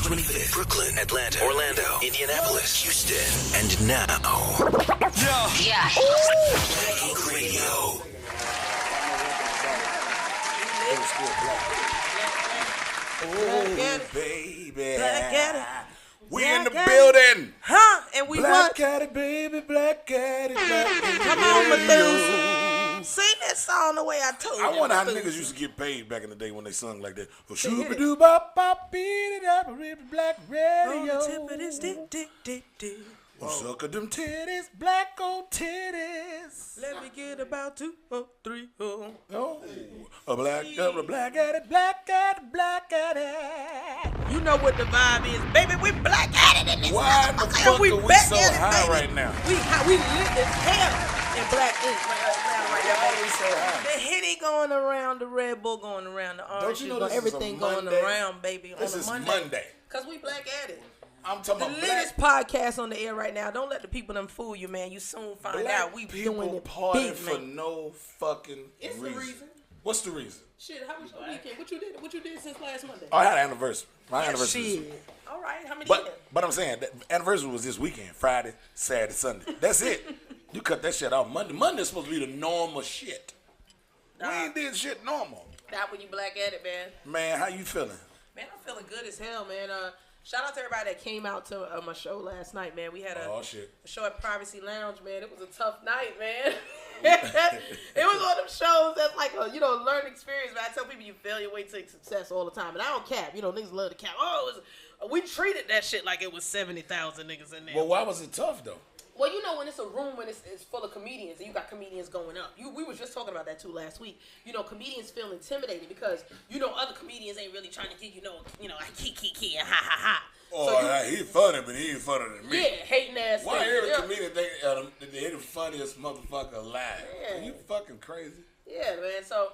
25th, Brooklyn, Atlanta, Orlando, Indianapolis, Houston, and now. Yeah. Black Ink Radio. Oh, baby. Black at it. We in the building. Huh? And we Black what? at it, baby. Black at it. Black at it. Come on, Methuselah. Sing that song the way I told you. I wonder how niggas used to get paid back in the day when they sung like that. Shoo-ba-doo, bop, bop, beat it up, Black Radio. On the tip of this dick, dick, dick, dick. Suck at them titties, black old titties. Let me get about 2 or 3. Oh, a black at it, black at it, black at it, black at it. You know what the vibe is, baby. We black at it in this Why the motherfucker. fuck We are we back so at it, high baby. right now? We lit as hell in Black Ink. Right Why are we so high? The Henny going around, the Red Bull going around, the orange you know this is a everything going Monday? around, baby. This on is a Monday. Cause we black at it. I'm talking The about latest black. podcast on the air right now. Don't let the people them fool you, man. You soon find Black out we people doing it party big, for man. no fucking It's the reason. What's the reason? Shit, how was your weekend? What you did since last Monday? Oh, I had an anniversary. My anniversary. was- Shit. All right, how many? But I'm saying that anniversary was this weekend, Friday, Saturday, Sunday. That's it. You cut that shit off Monday. Monday's supposed to be the normal shit. We ain't did shit normal. That when you black at it, man. Man, how you feeling? Man, I'm feeling good as hell, man. Shout out to everybody that came out to my show last night, man. We had a show at Privacy Lounge, man. It was a tough night, man. It was one of them shows that's like a, learning experience, man. I tell people you fail your way to success all the time. And I don't cap. Niggas love to cap. We treated that shit like it was 70,000 niggas in there. Well, why was it tough, though? Well, when it's a room when it's full of comedians and you got comedians going up. We was just talking about that too last week. Comedians feel intimidated because other comedians ain't really trying to give key and ha ha ha. Oh, he funny, but he ain't funny than me. Yeah, hating ass. Why every comedian think they're the funniest motherfucker alive? Yeah. Are you fucking crazy? Yeah, man. So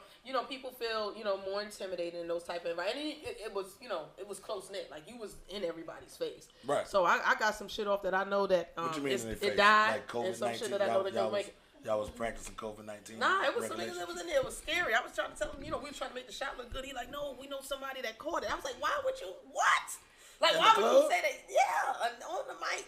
people feel more intimidated in those type of environments. And it was close knit. Like you was in everybody's face. Right. So I got some shit off that I know that what you mean in their face? It died, like COVID-19, and some shit that I know that don't make it. Y'all was practicing COVID-19? Nah, it was some niggas that was in there. It was scary. I was trying to tell him, we were trying to make the shot look good. He like, no, we know somebody that caught it. I was like, why would you? What? Like, why would you say that? Yeah, on the mic.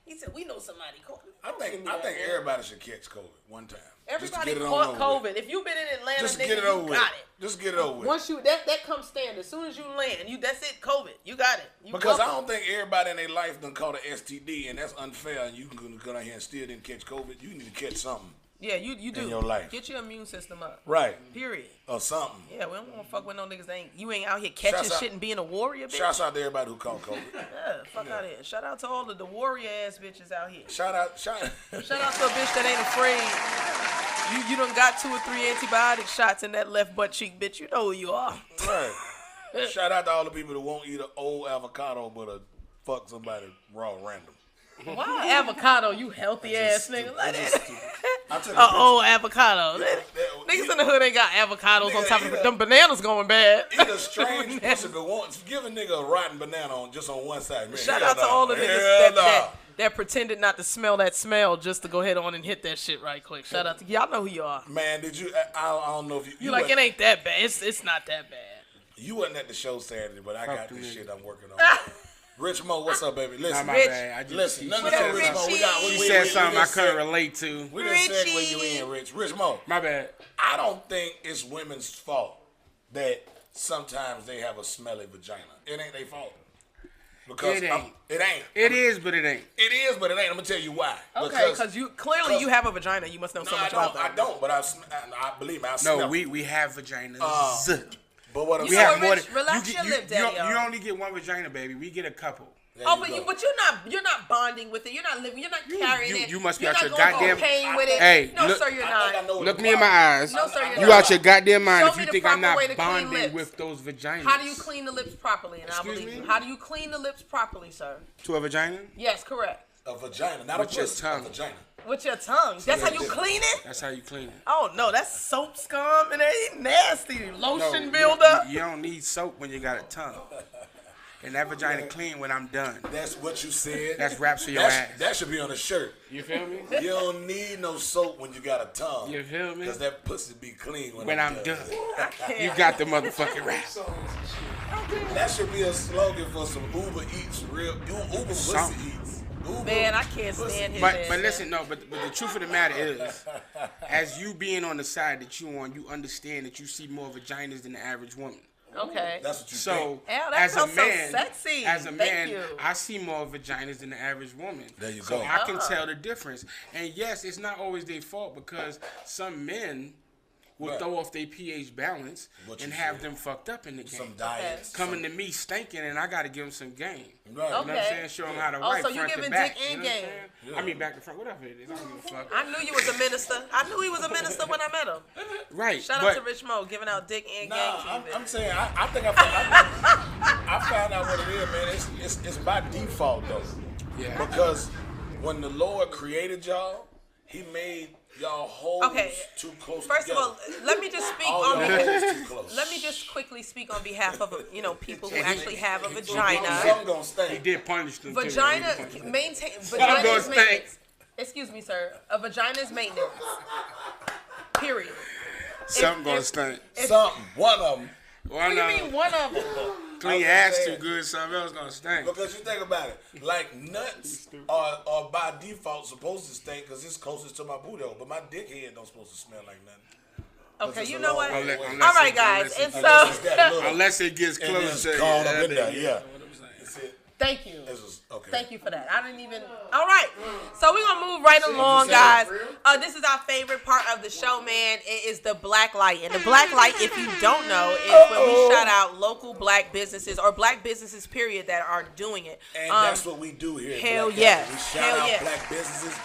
He said, we know somebody caught it. I think everybody should catch COVID one time. Everybody caught COVID. If you've been in Atlanta, just nigga, get it over you got it. Just get it over with. Once that comes standard. As soon as you land, that's it. COVID, you got it. Because I don't think everybody in their life done caught an STD, and that's unfair. And you can go down here and still didn't catch COVID. You need to catch something. Yeah, you do. In your life. Get your immune system up. Right. Period. Or something. Yeah, we don't want to fuck with no niggas that you ain't out here catching shit and being a warrior, bitch. Shouts out to everybody who caught COVID. Fuck out here. Shout out to all of the warrior ass bitches out here. Shout out to a bitch that ain't afraid. You done got 2 or 3 antibiotic shots in that left butt cheek, bitch. You know who you are. Right. Shout out to all the people that won't eat an old avocado but fuck somebody raw random. Why avocado, you healthy ass nigga? Like that. Old avocado. Niggas in the hood ain't got avocados on top of them. Bananas going bad. Eat a strange pussy, but give a nigga a rotten banana on one side. Man, shout out to all the niggas that pretended not to smell that smell just to go ahead on and hit that shit right quick. Shout out to y'all know who you are. Man, did you? I don't know if you. You like it ain't that bad. It's not that bad. You wasn't at the show Saturday, but I got this shit I'm working on. Rich Mo, what's up, baby? Listen, Not my bad. Listen, Rich Mo. She said something I couldn't relate to. We done segue you in, Rich. Rich Mo. My bad. I don't think it's women's fault that sometimes they have a smelly vagina. It ain't their fault. Because it ain't. It is, but it ain't. It is, but it ain't. I'm gonna tell you why. Okay, because you clearly you have a vagina. You must know so much about that. I don't, but I believe me. I smell. No, we have vaginas. But what we have more than relax your lip, daddy. You only get one vagina, baby. We get a couple. But you're not bonding with it. You're not living. You're not carrying it. You must be you're out your not going goddamn. pain with it. Hey, no, look, sir, you're not. Look me in my eyes. No, sir, you're you not. out your goddamn mind Show if me you the think I'm proper way not to clean bonding lips. with those vaginas. How do you clean the lips properly? And Excuse I believe me? you. How do you clean the lips properly, sir? To a vagina? Yes, correct. A vagina, not with a your pussy, tongue. A vagina. With your tongue. That's how you clean it? That's how you clean it. Oh, no, that's soap scum and it ain't nasty. Lotion buildup. You don't need soap when you got a tongue. And that vagina clean when I'm done. That's what you said. That's wraps for your ass. That should be on a shirt. You feel me? You don't need no soap when you got a tongue. You feel me? Because that pussy be clean when I'm done. You got the motherfucking wrap. That should be a slogan for some Uber Eats, Uber Pussy Eats. Uber man, I can't stand his But listen, but the truth of the matter is, as you being on the side that you on, you understand that you see more vaginas than the average woman. Okay. That's what you think. As a man, so sexy. as a man, I see more vaginas than the average woman. There you so go. I can tell the difference. And yes, it's not always their fault because some men will throw off their pH balance and have them fucked up in the game. Some diets. Coming to me stinking, and I got to give them some game. Right. You know what I'm saying? Show them how to wipe so you front giving to back. dick and game. I mean, back to front, whatever it is. I don't give a fuck. I knew you was a minister. I knew he was a minister when I met him. Right. Shout out to Rich Mo giving out dick and game. I'm saying, I think I found out what it is, man. It's by default, though. Yeah. Because when the Lord created y'all, he made y'all holes too close First together. of all, let me just speak All on y'all behalf. holes too close. Let me just quickly speak on behalf of people who actually have a vagina. Something gonna stink. He did punish them. Vagina too. maintain. Something Vagina gonna is stink. maintenance. Excuse me, sir. A vagina is maintenance. Period. Something gonna stink. Something. One of them. What do you mean one of them? Clean your ass too good, something else gonna stink. Because you think about it, like nuts are by default supposed to stink because it's closest to my booty hole, but my dick head don't supposed to smell like nothing. Okay, you know what? Unless All right, guys, and unless it gets and close it's to called up in there, yeah. That's it. Thank you. Okay. Thank you for that. I didn't even. All right. So we're going to move right along, guys. This is our favorite part of the show, man. It is the Black Light. And the Black Light, if you don't know, is when we shout out local black businesses or black businesses, period, that are doing it. And that's what we do here. Hell Black yeah. We shout out black businesses.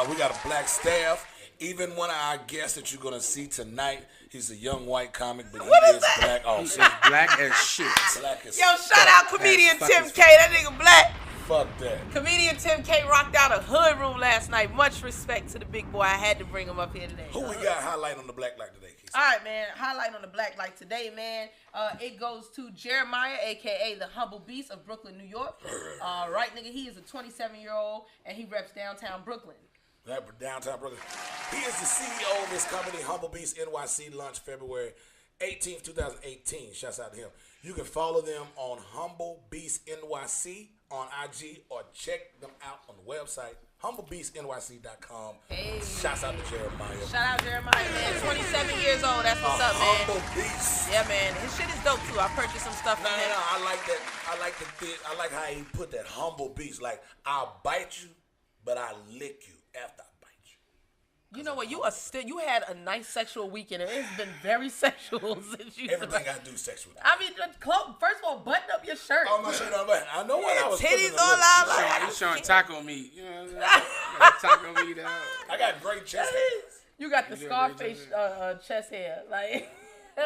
We got a black staff. Even one of our guests that you're going to see tonight, he's a young white comic, but he is black also. He's black as shit. Black as Yo, shout out comedian Tim K. That nigga black. Fuck that. Comedian Tim K rocked out a hood room last night. Much respect to the big boy. I had to bring him up here today. Who we got highlight on the Black Light today, Keith? All right, man. Highlight on the Black Light today, man. It goes to Jeremiah, a.k.a. the Humble Beast of Brooklyn, New York. Right, nigga. He is a 27-year-old, and he reps downtown Brooklyn. Downtown Brooklyn. He is the CEO of his company, Humble Beast NYC, launched February 18th, 2018. Shouts out to him. You can follow them on Humble Beast NYC on IG or check them out on the website, humblebeastnyc.com. Hey. Shouts out to Jeremiah. Shout out Jeremiah, man. 27 years old. That's what's up, man. Humble Beast. Yeah, man. His shit is dope, too. I purchased some stuff from him. I like that. I like how he put that Humble Beast. Like, I'll bite you, but I lick you after I bite you. You know what? You had a nice sexual weekend, and it's been very sexual since you. Everything I do sexual. I mean, first of all, button up your shirt. Oh, my shirt on button. I know what I was. Titties all out. Like, you showing taco meat. You know what I'm saying? Taco meat. I got great chest hair. You got the Scarface chest hair. Like, all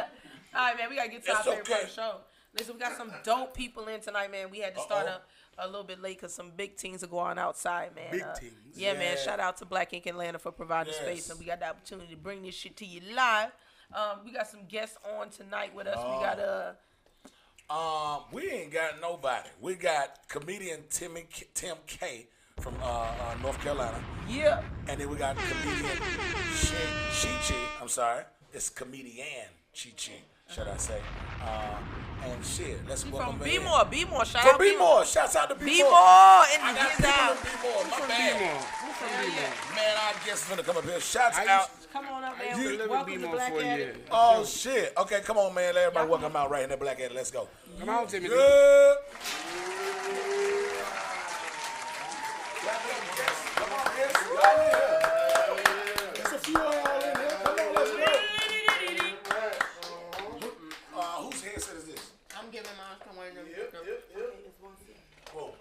right, man. We gotta get to our favorite part of the show. Listen, we got some dope people in tonight, man. We had to start up a little bit late because some big teams are going outside, man. Big teams. Yeah, man. Shout out to Black Ink Atlanta for providing space, and we got the opportunity to bring this shit to you live. We got some guests on tonight with us. We got we ain't got nobody. We got comedian Tim K from North Carolina. Yeah. And then we got comedian Chi. I'm sorry, it's comedian Chi. Should I say? And shit, let's welcome from B-More. Shout out B-More. Shouts out to B-More. B-More in the Get Out. B-More. My bad. Who's from B-More? Man, our guests finna come up here. Shouts out. Come on up, man. You live in B-More for a year. Oh shit. Okay, come on, man. Let everybody welcome out right in the Black Hat. Let's go. Come on, Timothy. Good. Come on, guys. There's a few of y'all in here. Come on, let's go. Whose headset is this? I'm giving mine to one of them. Yep. Whoa.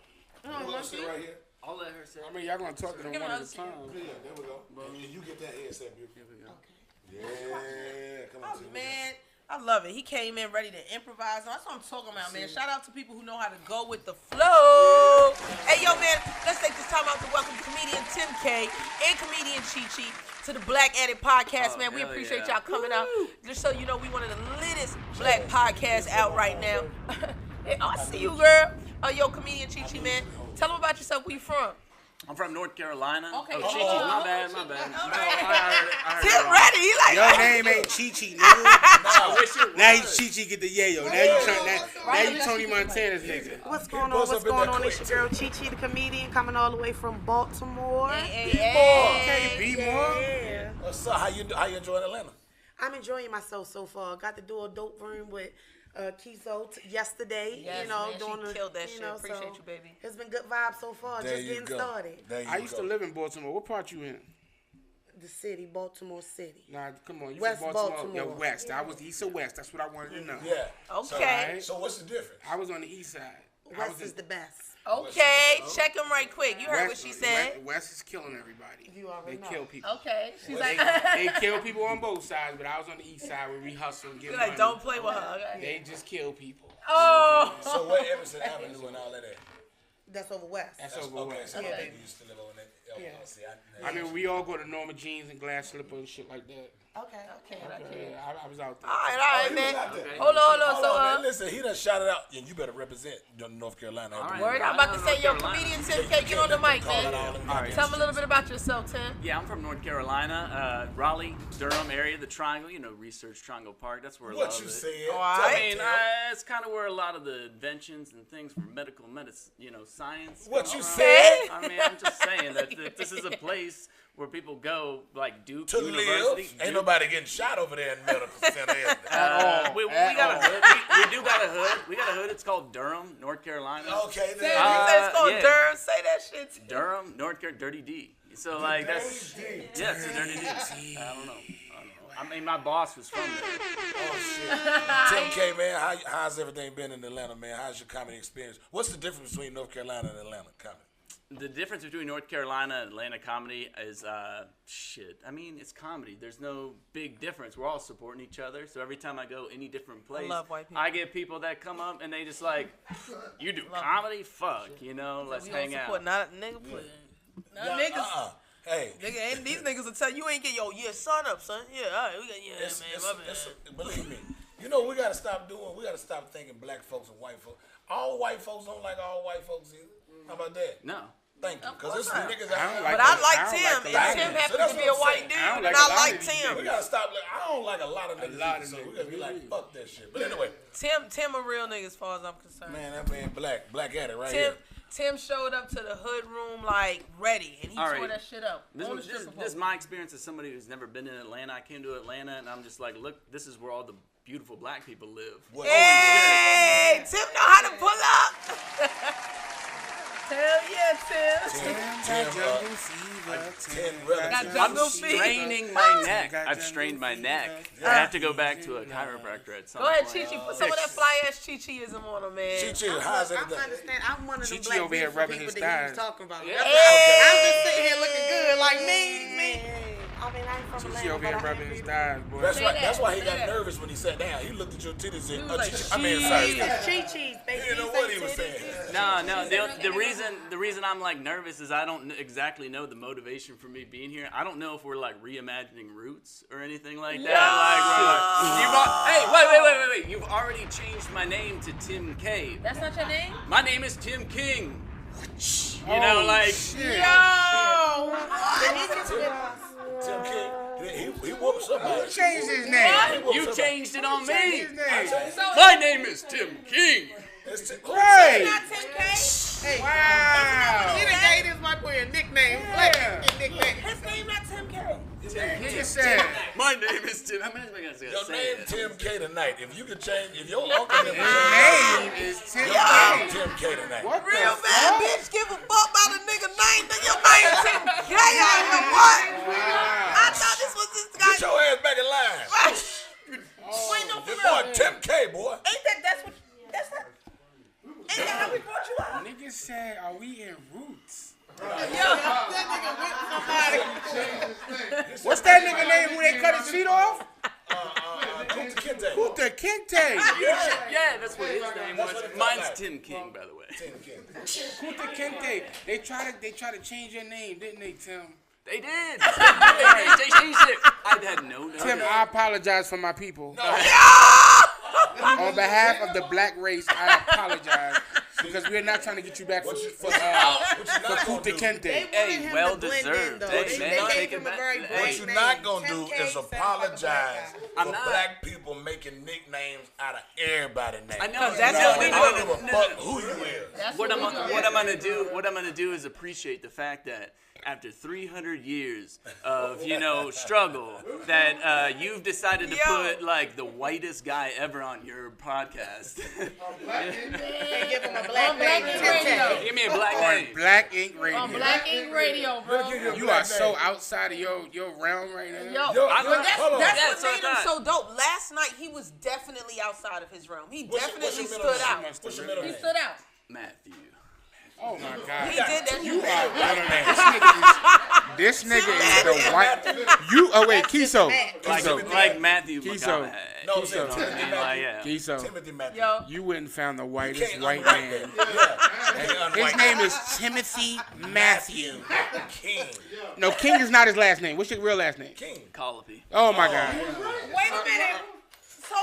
You want to sit right here? I'll let her sit. I mean, y'all gonna talk to them one at a time. Yeah, there we go. And you get that headset, beautiful. Okay. Yeah, come on. Man, I love it. He came in ready to improvise. That's what I'm talking about, man. Shout out to people who know how to go with the flow. Hey, yo, man, let's take this time out to welcome comedian Tim K and comedian Chi to the Black Edit Podcast, man. We appreciate y'all coming out. Just so you know, we one of the littest black podcasts out right now. Hey, I see you, girl. Yo, comedian Chi, man. Tell them about yourself. Where you from? I'm from North Carolina. Okay. Oh, Chi-Chi. My bad. Okay. No, I heard Tim ready. He like. Your name ain't Chi-Chi, nigga. Now he's Chi-Chi get the yayo. Now you Tony Montana's nigga. What's going on? What's going on? It's your girl Chi-Chi, the comedian, coming all the way from Baltimore. Okay, B-more. Yeah. So how you enjoying Atlanta? I'm enjoying myself so far. Got to do a dope room with Kizo yesterday. Yes, you know, man, doing she killed that shit. know, Appreciate so you, baby. It's been good vibes so far. There just you getting go. started. There I you used go. to live in Baltimore. What part you in? The city, Baltimore City. Nah, come on. You West from Baltimore? Baltimore. Yeah, west. I was east or west. That's what I wanted to know. Yeah. Okay. So what's the difference? I was on the east side. West is the best. Okay. Check him right quick. You heard what she said. West is killing everybody. You already know. Kill people. Okay. She's They, like. they kill people on both sides, but I was on the east side where we hustle and get You're money. like, don't play with her. Okay. They just kill people. Oh. So what Emerson Avenue and all of that? That's over west. That's over Okay, west. so Yeah. you used to live over there. Yeah. See, I mean, we all go to Norma Jeans and glass slipper and shit like that. Okay. Yeah, I was out there. All right, he man. was out there. Hold on. So, man, listen, he done shouted out, and you better represent North Carolina. All right. word. I'm about to say, yo, North Carolina. comedian Tim K, get on the mic, man. All right. Tell me a little bit about yourself, Tim. Yeah, I'm from North Carolina, Raleigh, Durham area, the Triangle. You know, Research Triangle Park. That's where a lot What of you it. said? All I right. mean, it's kind of where a lot of the inventions and things for medical medicine, science. What come you from. said? I mean, I'm just saying that this is a place where people go, like Duke To University. live. Ain't nobody getting shot over there in medical center. Is there? We got a hood. We do got a hood. We got a hood. It's called Durham, North Carolina. Okay, Say, then. you say it's called yeah. Durham. Say that shit. Tim. Durham, North Carolina, Dirty D. So like that's yes, it's Dirty D. I don't know. I mean, my boss was from there. Oh, shit. Tim K, man, how's everything been in Atlanta, man? How's your comedy experience? What's the difference between North Carolina and Atlanta comedy? The difference between North Carolina and Atlanta comedy is shit. I mean, it's comedy. There's no big difference. We're all supporting each other. So every time I go any different place, love white people. I get people that come up and they just like, you do comedy? Fuck, let's hang out. Not nigga, please. Not niggas. Hey. Nigga, ain't these niggas will tell you ain't get sign up, son. Yeah, all right, we got Believe me. We gotta stop thinking black folks and white folks. All white folks don't like all white folks either. How about that? No. Thank you. Because this is not. niggas But I like Tim. And Tim happens to be a white dude, and I like Tim. We gotta stop. I don't like a lot of niggas. So we gotta be like, fuck that shit. But anyway. Tim a real nigga as far as I'm concerned. Man, that man black at it right here. Tim showed up to the hood room like ready, and he All tore right. that shit up. This is my experience as somebody who's never been in Atlanta. I came to Atlanta, and I'm just like, look, this is where all the beautiful black people live. Hey, Tim know how to pull up. Hell yeah, Tim. I'm straining my neck. I've strained my neck. I have to go back to a chiropractor at some Go ahead, point. Chi-Chi. Put some of that fly ass Chi-Chi-ism on him, man. Chi-Chi, how's I everything? understand. I'm one of them Chi-Chi black over here beautiful rubbing people his that he was thighs. talking about. Yeah. I'm just sitting here looking good, like me. I mean, I ain't from Chi-Chi Atlanta, over here but I rubbing am his beautiful. thighs, boy. That's why he Say got that. nervous when he sat down. He looked at your titties and was like, sorry. It's Chi-Chi's, baby. He didn't know what he was saying. No. The reason I'm like nervous is I don't exactly know the motivation for me being here. I don't know if we're like reimagining Roots or anything like that. Wait. You've already changed my name to Tim K. That's not your name? My name is Tim King. Shit. Tim King, he whooped somebody. Who changed his name? You changed it on me. His name. My name is Tim King. Right. Not Tim K? Hey, Wow. he done gave this white boy a nickname. Yeah. His name not Tim K. Nigga said. My name is Tim. I'm not going to Your say name it. Tim K tonight. If you could change, if your uncle His name is Tim your K. name Tim K tonight. What Real the bad fuck? bitch give a fuck about a nigga name. Nigga, your name Tim K. I know what? I thought this was this guy. Get your ass back in line. Wait, no, for Your real. boy Tim K, boy. That's not. Ain't that how we brought you out? Nigga said, are we in Roots? What's that nigga name who they cut his feet off? Kunta Kinte. Kunta Kinte. Yeah, that's what his name was. what it felt Mine's like. Tim King, by the way. Tim King. Kunta Kinte. They try to change your name, didn't they, Tim? They did. They changed it. I had no notice. Tim, I apologize for my people. On behalf of the black race, I apologize. because we're not trying to get you back for Kunta Kinte. Hey, well deserved. What you're not gonna do is apologize for black people making nicknames out of everybody's name. I know. That's what we don't give a fuck who you is. What I'm gonna do is appreciate the fact that after 300 years of struggle, that you've decided to put like the whitest guy ever on your podcast. Give him a black name. Give me a black name. Black Ink Radio. On Black Ink Radio, bro. You are so outside of your realm right now. That's what made him so dope. Last night he was definitely outside of his realm. He definitely stood out. What's your middle name? He stood out. Matthew. Oh my God! He did that. You are this nigga is the white. You Kiso. Like Matthew Kiso. Kiso. Timothy Matthew. Yo. You wouldn't found the whitest white man. His name is Timothy Matthew. King. No, King is not his last name. What's your real last name? King. Colopy. Oh my God. Wait a minute. So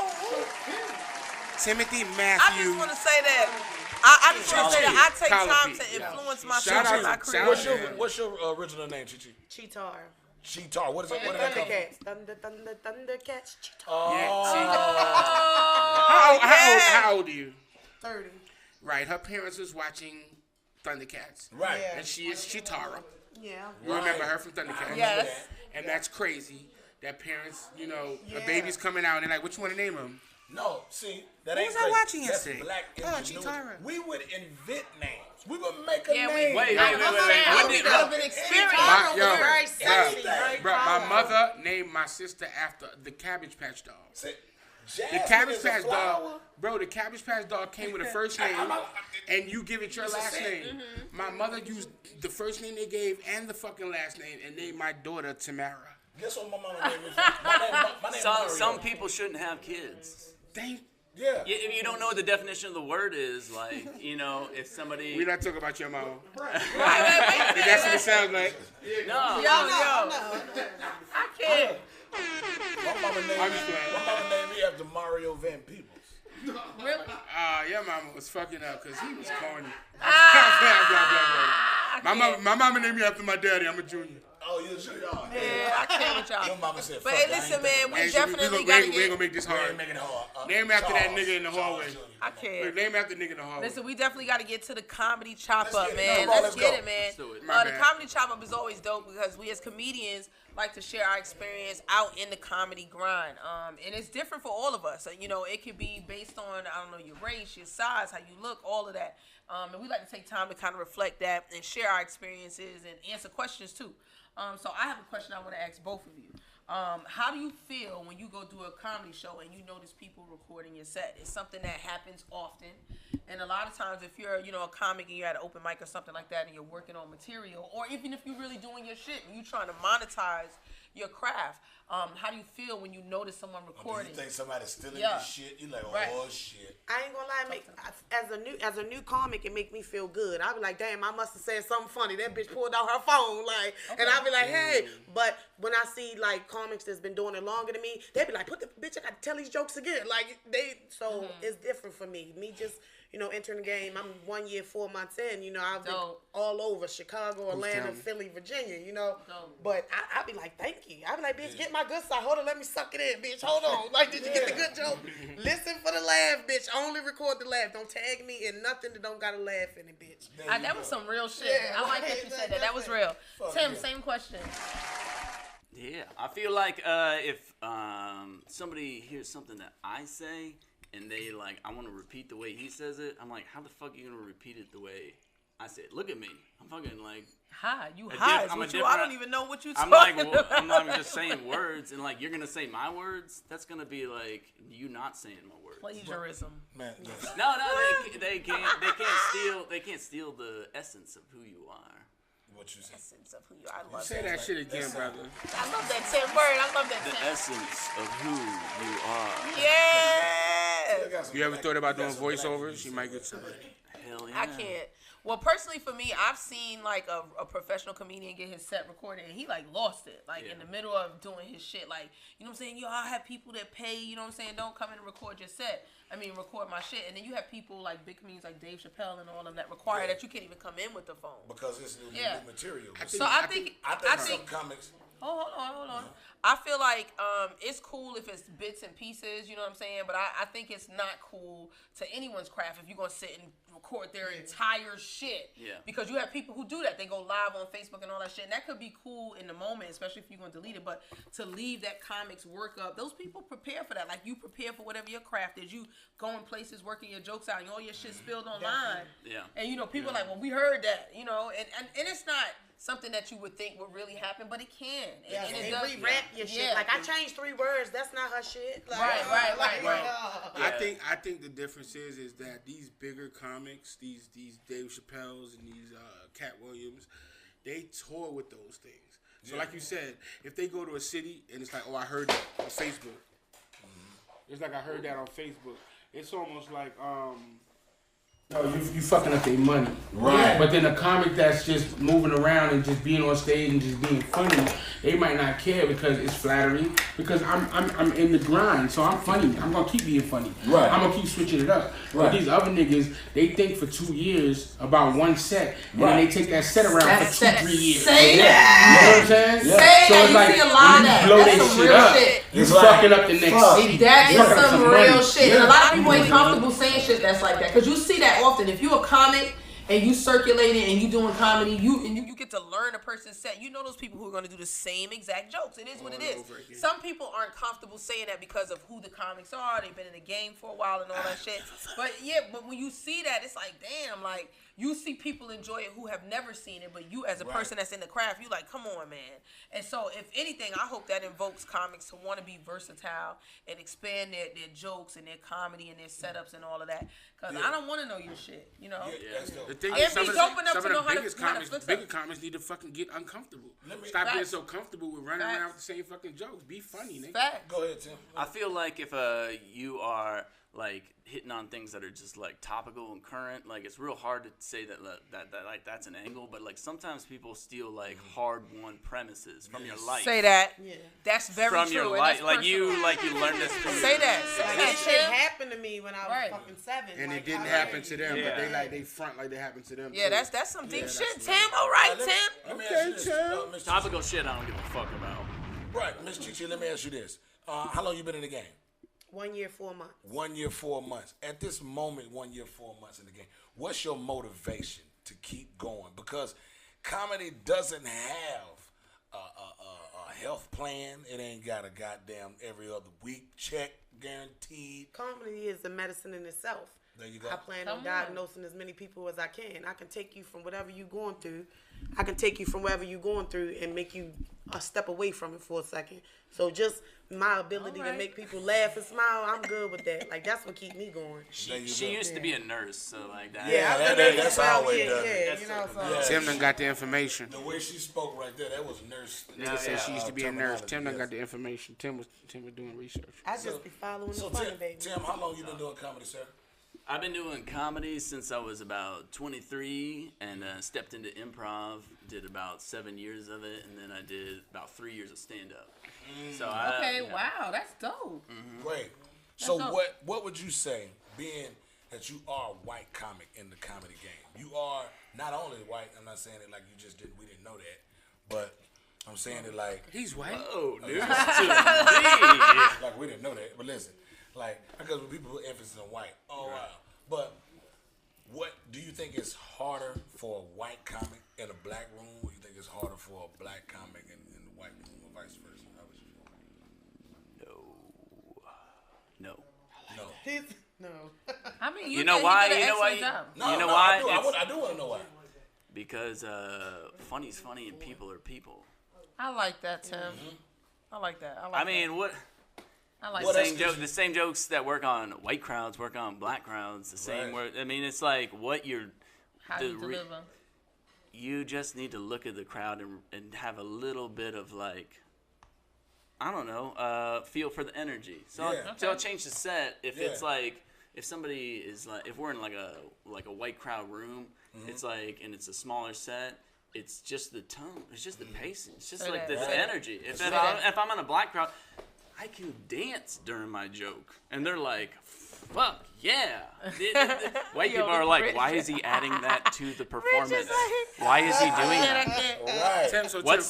Timothy I Matthew. just want to say that. I just want to say that I take time to influence myself in my career. What's your original name, Chichi? Cheetar. Cheetar. What is it? Where did that come from? Thundercats. How old are you? 30. Right. Her parents was watching Thundercats. Right. Yeah. And she is Cheetara. Yeah. You remember her from Thundercats? Yes. And that's crazy that parents, a baby's coming out and they're like, what you want to name him? No, see, that Who ain't was I watching That's yesterday? black ingenuity. Cheetara. We would invent names. We would make a name. Wait. When did experience? Very sexy. My mother named my sister after the Cabbage Patch Dog. See, The Cabbage Patch Dog, bro, the Cabbage Patch Dog came with a first name, and you give it your last name. Mm-hmm. My mother used the first name they gave and the fucking last name, and named my daughter Tamara. Guess what my mama named me? My name Some people shouldn't have kids. Yeah. You don't know what the definition of the word is, like, if somebody... We're not talking about your mama. Wait. That's what it sounds like. Yo. I can't. My mama named me after Mario Van Peebles. Really? Your mama was fucking up because he was corny. My mama named me after my daddy. I'm a junior. Oh, you sure y'all? Yeah, I can't with y'all. Your mama said, but hey, listen, man, we definitely got to get... We ain't gonna make this hard. Name after that nigga in the hallway. I can't. Name after the nigga in the hallway. Listen, we definitely got to get to the comedy chop-up, man. Let's get it, man. The comedy chop-up is always dope because we as comedians like to share our experience out in the comedy grind. And it's different for all of us. It could be based on, your race, your size, how you look, all of that. And we like to take time to kind of reflect that and share our experiences and answer questions, too. So I have a question I want to ask both of you. How do you feel when you go do a comedy show and you notice people recording your set? It's something that happens often. And a lot of times if you're, a comic and you're at an open mic or something like that and you're working on material, or even if you're really doing your shit and you're trying to monetize your craft, how do you feel when you notice someone recording? You think somebody's stealing your shit? You like, oh shit. I ain't gonna lie, as a new comic, it make me feel good. I be like, damn, I must have said something funny. That bitch pulled out her phone, and I be like, hey. But when I see like comics that's been doing it longer than me, they be like, put the bitch, I gotta tell these jokes again. It's different for me. Me just entering the game. I'm 1 year, 4 months in. I've been all over Chicago, Atlanta, Philly, Virginia. But I be like, thank you. I be like, bitch, get my good side. Hold on, let me suck it in, bitch. Hold on. Did you get the good joke? Listen for the laugh, bitch. Only record the laugh. Don't tag me in nothing that don't got a laugh in it, bitch. That was some real shit. I like that you said that. That was real. Tim, same question. Yeah, I feel like if somebody hears something that I say and they I want to repeat the way he says it, I'm like, how the fuck are you gonna repeat it the way I say it? Look at me, I'm fucking hi. You hi? I don't even know what you talking about. I'm not even just saying words, and you're gonna say my words. That's gonna be you not saying my words. Plagiarism. Man, no, they can't steal the essence of who you are. What you say? Essence of who you are. I love Say that shit again, brother. I love that 10 word. I love that 10. The essence of who you are. Yeah. You ever thought about doing voiceovers? You might get somebody. Hell yeah. I can't. Well, personally for me, I've seen like a professional comedian get his set recorded and he like lost it. Like in the middle of doing his shit. Like, you know what I'm saying? Yo, I have people that pay, you know what I'm saying? Don't come in and record your set. Record my shit. And then you have people like big comedians like Dave Chappelle and all of them that require that you can't even come in with the phone. Because it's new material. I think some comics. Hold on. I feel like it's cool if it's bits and pieces, you know what I'm saying? But I think it's not cool to anyone's craft if you're going to sit and record their entire shit. Yeah. Because you have people who do that. They go live on Facebook and all that shit. And that could be cool in the moment, especially if you're going to delete it. But to leave that comics work up, those people prepare for that. Like, you prepare for whatever your craft is. You going places, working your jokes out, and all your shit spilled online. Yeah. And, people are like, well, we heard that, and it's not something that you would think would really happen, but it can. Yeah, and they it does, re-rap your shit. Like, I changed 3 words. That's not her shit. Like, right. I think the difference is that these bigger comics, these Dave Chappelle's and these Cat Williams, they tour with those things. So like you said, if they go to a city and it's like, oh, I heard that on Facebook. It's like I heard that on Facebook. It's almost like you fucking up their money. Right. But then a comic that's just moving around and just being on stage and just being funny, they might not care because it's flattering. Because I'm in the grind, so I'm funny. I'm gonna keep being funny. Right. I'm gonna keep switching it up. Right. But these other niggas, they think for 2 years about one set, and then they take that set around for 2-3 years. Say that. You know what I'm saying? Yeah. Say so that. it's like see a lot of that. Blow That's that some shit real up. shit. You fucking up the next city. That is some real money. shit. And a lot of people ain't comfortable saying shit that's like that. Because you see that often. If you a comic and you circulating and you doing comedy, you get to learn a person's set. You know those people who are going to do the same exact jokes. It is what it is. Some people aren't comfortable saying that because of who the comics are. They've been in the game for a while and all that shit. But when you see that, it's like, damn, like, you see people enjoy it who have never seen it, but you as a person that's in the craft, you like, come on, man. And so, if anything, I hope that invokes comics to want to be versatile and expand their jokes and their comedy and their setups and all of that. Because I don't want to know your shit, you know? The thing is, some of the bigger comics need to fucking get uncomfortable. Stop being so comfortable with running around with the same fucking jokes. Be funny, nigga. Go ahead, Tim. I feel like if you are like hitting on things that are just like topical and current, like it's real hard to say that like that's an angle, but like sometimes people steal like hard-won premises from your life. Say that. Yeah. That's very from true. Your life, like you learned this. Say that. That shit happened to me when I was fucking 7. And it didn't happen to them, but they front like they happened to them. Yeah, too. that's some deep shit, Tim. All right, Tim. Okay, Tim. Topical shit I don't give a fuck about. Right, Miss Chichi, let me ask you this. How long you been in the game? 1 year, 4 months. 1 year, 4 months. At this moment, 1 year, 4 months in the game, what's your motivation to keep going? Because comedy doesn't have a health plan. It ain't got a goddamn every other week check guaranteed. Comedy is the medicine in itself. There you go. I plan on diagnosing as many people as I can. I can take you from whatever you're going through. I can take you from wherever you're going through and make you a step away from it for a second. So just my ability to make people laugh and smile, I'm good with that. Like, that's what keep me going. She used to be a nurse, so like that. Yeah, that's always done. Yeah, you know, so. Tim done got the information. The way she spoke right there, that was nurse. Nigga said she used to be a nurse. Tim done got the information. Tim was doing research. I just be following the funny, baby. Tim, how long you been doing comedy, sir? I've been doing comedy since I was about 23 and stepped into improv, did about 7 years of it, and then I did about 3 years of stand-up. So wow, that's dope. Great. So what would you say, being that you are a white comic in the comedy game? You are not only white, I'm not saying it like you just didn't, we didn't know that, but I'm saying it like... He's white? Oh, dude. Like, we didn't know that, but listen. Like, because when people put emphasis on white, wow. But what do you think is harder for a white comic in a black room, or you think it's harder for a black comic in the white room, or vice versa? No. I mean, you know why? I do want to know why. Because funny's funny and people are people. I like that, Tim. I like that. I like the same jokes that work on white crowds work on black crowds. The same word. I mean, it's like what you're. How you deliver. You just need to look at the crowd and have a little bit of like, I don't know, feel for the energy. So I'll change the set if it's like if somebody is like, if we're in like a white crowd room, it's like, and it's a smaller set. It's just the tone. It's just the pacing. It's just like the energy. If I'm on a black crowd, I can dance during my joke, and they're like, "Fuck yeah!" White people are like, "Why is he adding that to the performance? Why is he doing that?" Right. Tim, What's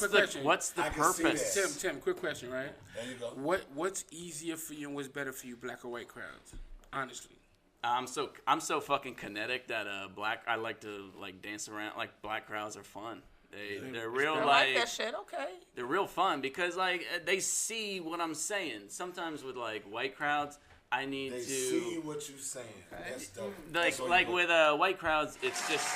the purpose? Tim, quick question, right? There you go. What's easier for you and what's better for you, black or white crowds? Honestly. I'm so fucking kinetic that I like to like dance around. Like black crowds are fun. They're real I like that shit. Okay. They're real fun because like they see what I'm saying. Sometimes with like white crowds, I need to see what you're saying. That's dope. Like with white crowds, it's just.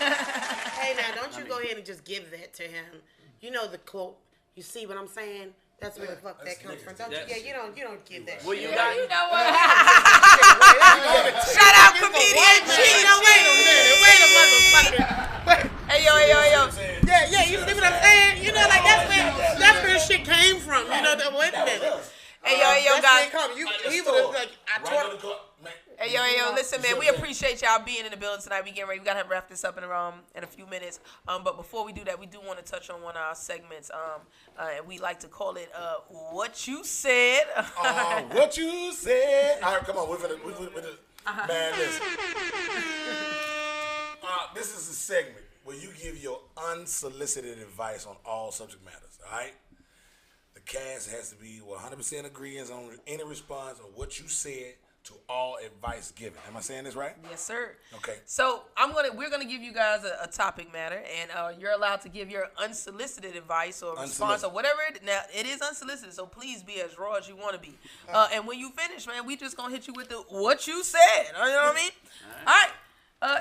Hey, now don't you go ahead and just give that to him. You know the quote. You see what I'm saying? That's where the fuck that comes from. Don't you? Yeah, you don't give that. Well, shit. you got. You know what? Shout out comedian G. Wait a motherfucker. Hey yo. Yeah, you see what I'm saying? You know, like that's where shit came from. You know, wait a minute. Hey yo, guys. He would have like Hey yo, listen, man. We appreciate y'all being in the building tonight. We getting ready. We gotta wrap this up in a few minutes. But before we do that, we do want to touch on one of our segments. And we like to call it "What You Said." What you said. All right, come on. Man, listen. This is a segment where you give your unsolicited advice on all subject matters. All right. The cast has to be 100% agreeance on any response on what you said to all advice given. Am I saying this right? Yes, sir. Okay. So we're gonna give you guys a topic matter, and you're allowed to give your unsolicited advice or response or whatever. Now it is unsolicited, so please be as raw as you want to be. And when you finish, man, we just gonna hit you with the what you said. You know what I mean? All right.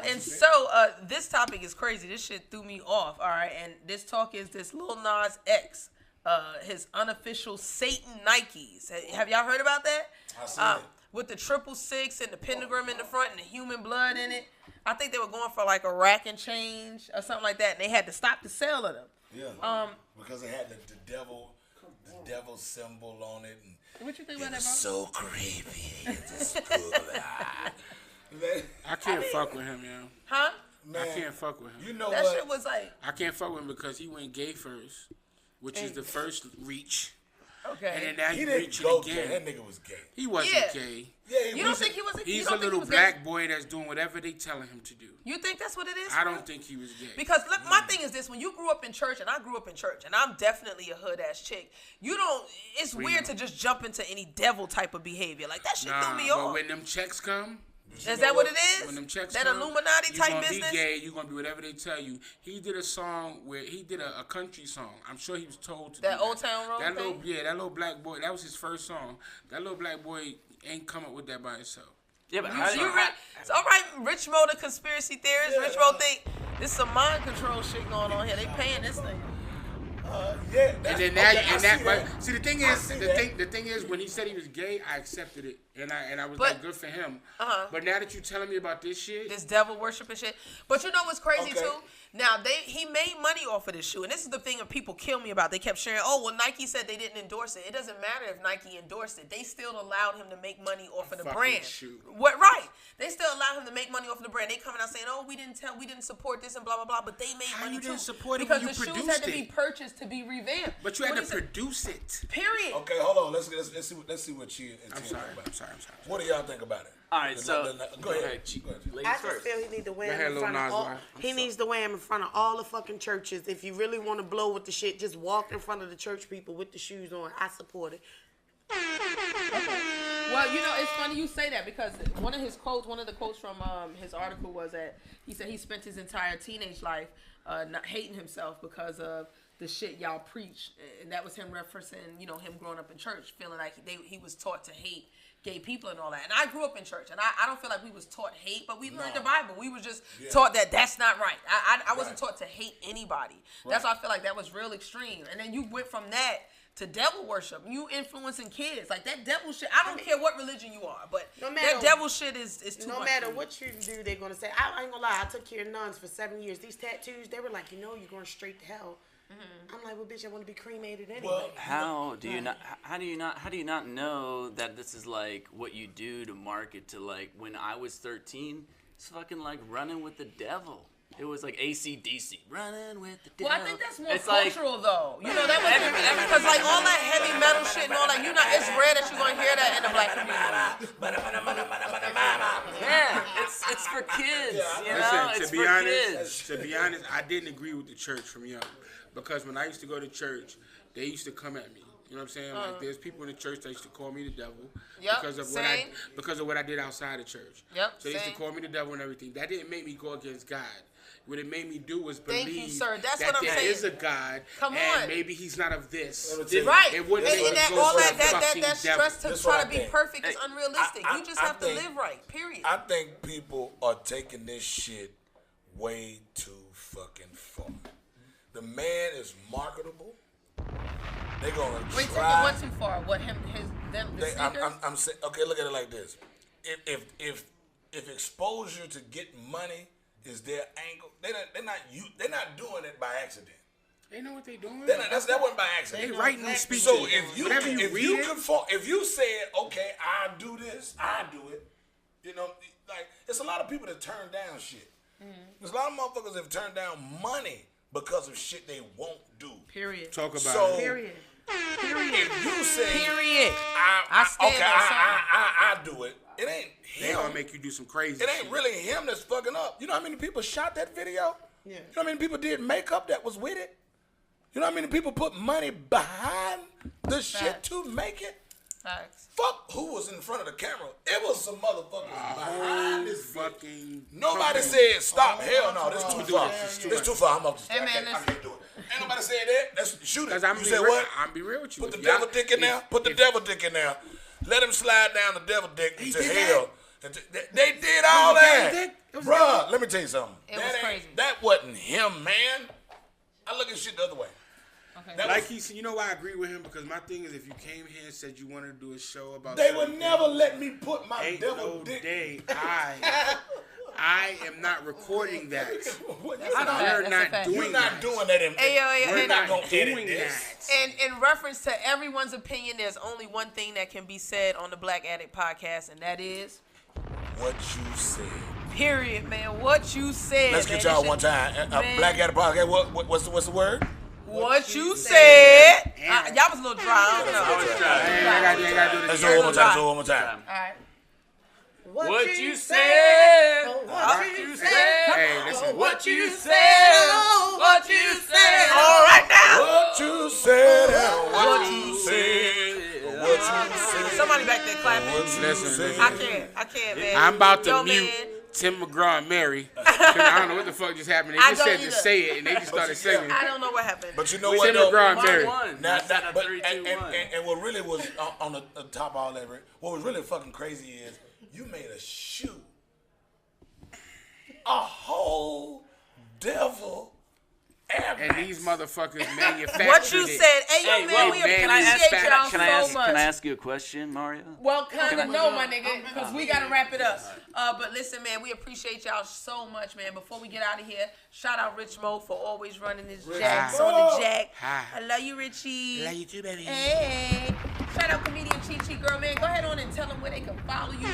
And so this topic is crazy. This shit threw me off. All right. And this talk is this Lil Nas X, his unofficial Satan Nikes. Have y'all heard about that? I see it. With the 666 and the pentagram in the front and the human blood in it. I think they were going for like a rack and change or something like that, and they had to stop the sale of them. Yeah. Because they had the devil symbol on it. And what you think about that, bro? So creepy. I can't fuck with him, yo. Huh? Man, I can't fuck with him. You know that what? shit was like. I can't fuck with him because he went gay first, which is the first reach. Okay. And then now He reaching didn't go again. gay. That nigga was gay. He wasn't gay. Yeah, you don't think he was? He's a little black boy that's doing whatever they telling him to do. You think that's what it is? I don't think he was gay. Because look, my thing is this: when you grew up in church, and I grew up in church, and I'm definitely a hood ass chick. You don't. It's weird to just jump into any devil type of behavior. Like that shit threw me off. But when them checks come. Is that what it is? When them checks that come, Illuminati type business? You're going to be gay. You're going to be whatever they tell you. He did a song where he did a country song. I'm sure he was told to do that. Old Town Road thing? That little black boy. That was his first song. That little black boy ain't come up with that by himself. Yeah, but it's all right. Rich Mo, the conspiracy theorist. Rich Mo think this is some mind control shit going on here. They paying this thing. Yeah. And then the thing is, when he said he was gay, I accepted it, and I was like, good for him. But now that you're telling me about this shit, this devil worshiping shit. But you know what's crazy too? Now he made money off of this shoe, and this is the thing that people kill me about. They kept sharing, Nike said they didn't endorse it. It doesn't matter if Nike endorsed it. They still allowed him to make money off of the brand. Shoe. What? Right? They still allowed him to make money off of the brand. They coming out saying, we didn't support this and blah blah blah. But they made money too. Support it because when you the shoes had to be purchased to be revamped. But you had to produce it. Period. Okay, hold on. Let's see what she. I'm sorry. What do y'all think about it? All right, so go ahead. I just feel he needs to wear him in front of all. He needs to wear him in front of all the fucking churches. If you really want to blow with the shit, just walk in front of the church people with the shoes on. I support it. Well, it's funny you say that because one of the quotes from his article was that he said he spent his entire teenage life not hating himself because of the shit y'all preach, and that was him referencing, him growing up in church, feeling like he was taught to hate gay people and all that. And I grew up in church, and I don't feel like we was taught hate, but we learned the Bible. We was just taught that that's not right. I wasn't taught to hate anybody. That's why I feel like that was real extreme. And then you went from that to devil worship. You influencing kids. Like that devil shit. I don't care what religion you are, but that devil shit is too much. No matter what you do, they're going to say, I ain't going to lie, I took care of nuns for 7 years. These tattoos, they were like, you're going straight to hell. I'm like, well, bitch, I want to be cremated anyway. Well, how do you not know that this is like what you do to market to like when I was 13? It's fucking like running with the devil. It was like AC/DC, running with the devil. Well, I think that's more cultural, though. You know, that was because like all that heavy metal shit and all that. You know, it's rare that you're gonna hear that in the black community. Yeah, it's for kids. You know, Listen, it's for kids. to be honest, I didn't agree with the church from young, because when I used to go to church, they used to come at me. You know what I'm saying? Like, there's people in the church that used to call me the devil because of what I did outside the church. So they used to call me the devil and everything. That didn't make me go against God. What it made me do was believe that there is a God, and maybe He's not of this. Right. It wouldn't make me go all for that the stress to try to be perfect is Hey, unrealistic. You just have to live right. Period. I think people are taking this shit way too fucking far. The man is marketable. They're gonna try. Wait, take it one too far. What them sneakers? I'm saying, okay, look at it like this. If exposure to get money is their angle, they're not doing it by accident. They know what they're doing. That wasn't by accident. They writing these speeches. So if you said, okay, I do this, I do it. You know, like it's a lot of people that turn down shit. There's a lot of motherfuckers that have turned down money because of shit they won't do. Period. Talk about it. Period. If you say, Period. I do it. It ain't him. They gonna make you do some crazy It ain't shit. really him that's fucking up. You know how many people shot that video? Yeah. You know how many people did makeup that was with it? You know how many people put money behind the shit to make it? Facts. Fuck who was in front of the camera. It was some motherfuckers behind this fucking. Nobody said stop. Hell no, this too far. This too far. I'm up to I can't do it. Ain't nobody said that. Let's shoot it. You said what? I'm be real with you. Put the devil dick in there. Put the devil dick in there. Let him slide down the devil dick to hell. They did all that. Bruh, let me tell you something. It was crazy. That wasn't him, man. I look at shit the other way. Okay. Like he said, you know why I agree with him? Because my thing is, if you came here and said you wanted to do a show about, they would never let me put my devil dick. Day I am not recording that. We're not doing that. We're not going to edit this. And in reference to everyone's opinion, there's only one thing that can be said on the Black Addict podcast, and that is what you said. Period, man. What you said. Let's get y'all one time. Black Addict podcast. What's the word? What you said. Y'all was a little dry. I don't know. Let's do it one more time. All right. What you said. What you said. Hey, listen. What you said. What you said. All right now. What you said. What you said. What you said. Somebody back there clapping. Listen. I can't, man. I'm about to Yo, mute man. Tim McGraw and Mary. I don't know what the fuck just happened. They just said to say it, and they just started singing. I don't know what happened. But you know what? Tim McGraw and Mary. And what really was on the top of all that, what was really fucking crazy is you made a shoe, a whole devil. And these motherfuckers manufactured what you it. said. Hey, yo, man, we appreciate y'all so much. Can I ask you a question, Mario? Well, kind of no, my nigga, because we got to wrap it up. But listen, man, we appreciate y'all so much, man. Before we get out of here, shout out Rich Mo for always running his jacks on the jack. I love you, Richie. Love you too, baby. Hey. Shout out comedian Chi Chi. Girl, man, go ahead on and tell them where they can follow you.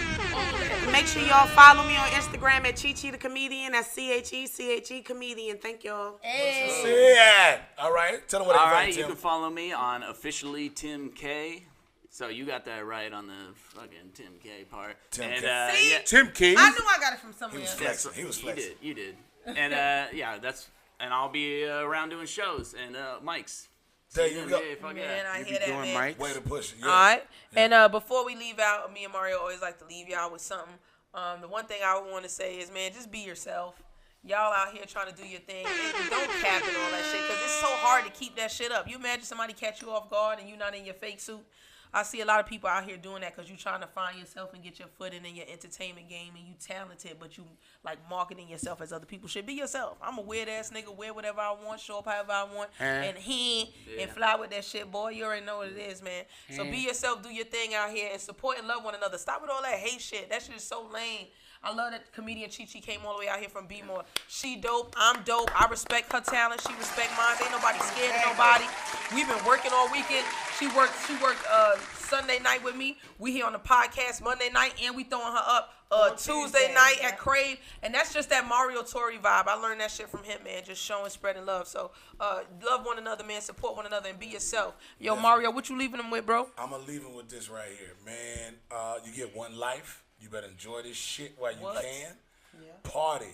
Make sure y'all follow me on Instagram at Chi Chi the Comedian. That's CHE Comedian. Thank y'all. Hey. Yeah. All right. Tell them what All right, you can follow me on officially Tim K. So you got that right on the fucking Tim K part. Tim K. See? Yeah. Tim King. I knew I got it from somewhere else. He was flexing. You did. And and I'll be around doing shows and mics. There you go. Man, I hear that, man. Mike. Way to push it. Yeah. All right. And before we leave out, me and Mario always like to leave y'all with something. The one thing I want to say is, man, just be yourself. Y'all out here trying to do your thing. And don't cap and all that shit, because it's so hard to keep that shit up. You imagine somebody catch you off guard and you're not in your fake suit? I see a lot of people out here doing that because you're trying to find yourself and get your foot in your entertainment game, and you talented, but you like marketing yourself as other people should. Be yourself. I'm a weird ass nigga, wear whatever I want, show up however I want, and and fly with that shit, boy. You already know what it is, man. So be yourself, do your thing out here, and support and love one another. Stop with all that hate shit. That shit is so lame. I love that comedian Chi Chi came all the way out here from B-More. She dope. I'm dope. I respect her talent. She respect mine. Ain't nobody scared of nobody. We've been working all weekend. She worked Sunday night with me. We here on the podcast Monday night, and we throwing her up Tuesday night at Crave. And that's just that Mario Tori vibe. I learned that shit from him, man. Just showing, spreading love. So love one another, man. Support one another and be yourself. Yo, Mario, what you leaving them with, bro? I'm going to leave him with this right here. Man, you get one life. You better enjoy this shit while you can. Yeah. Party.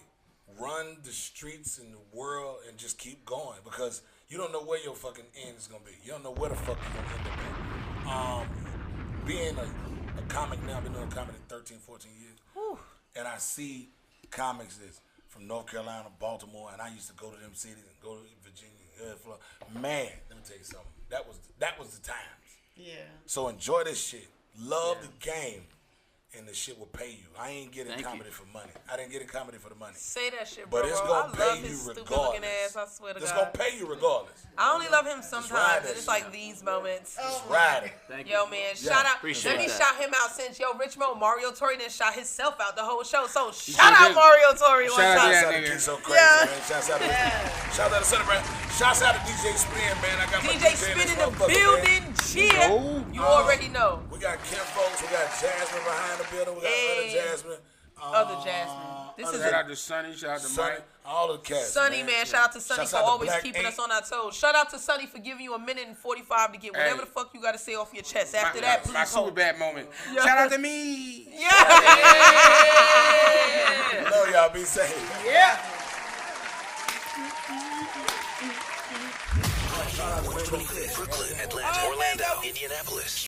Run the streets in the world and just keep going, because you don't know where your fucking end is going to be. You don't know where the fuck you're going to end up at. Being a comic now, I've been doing comedy 13, 14 years. Whew. And I see comics that's from North Carolina, Baltimore, and I used to go to them cities and go to Virginia, Florida. Man, let me tell you something. That was the times. Yeah. So enjoy this shit. Love the game. And the shit will pay you. I ain't getting comedy for money. I didn't get in comedy for the money. Say that shit, bro. But it's gonna pay you regardless. Ass, I swear to it's God. gonna pay you regardless. I only love him sometimes. It's like these moments. It's riding. Yo, man, shout out. Let me shout him out since Richmo Mario Tori didn't shout himself out the whole show. So shout out Mario Tori one time. Shout out to Keith So Crazy, man. Shout out to Celebrate. Shout out to DJ Spin, man. I got DJ Spin in the building. You already know. We got Kim folks. We got Jasmine behind the building. We got other Jasmine. Other Jasmine. This is shout out to Sonny. Shout out to Mike. All the cast. Sonny, man. Shout out to Sonny for always keeping us on our toes. Shout out to Sonny for giving you a minute and 45 to get whatever the fuck you got to say off your chest. After that, please my super bad moment. Yeah. Shout out to me. Yeah. Love y'all. Be safe. Yeah. Brooklyn, Atlanta, Orlando, Indianapolis.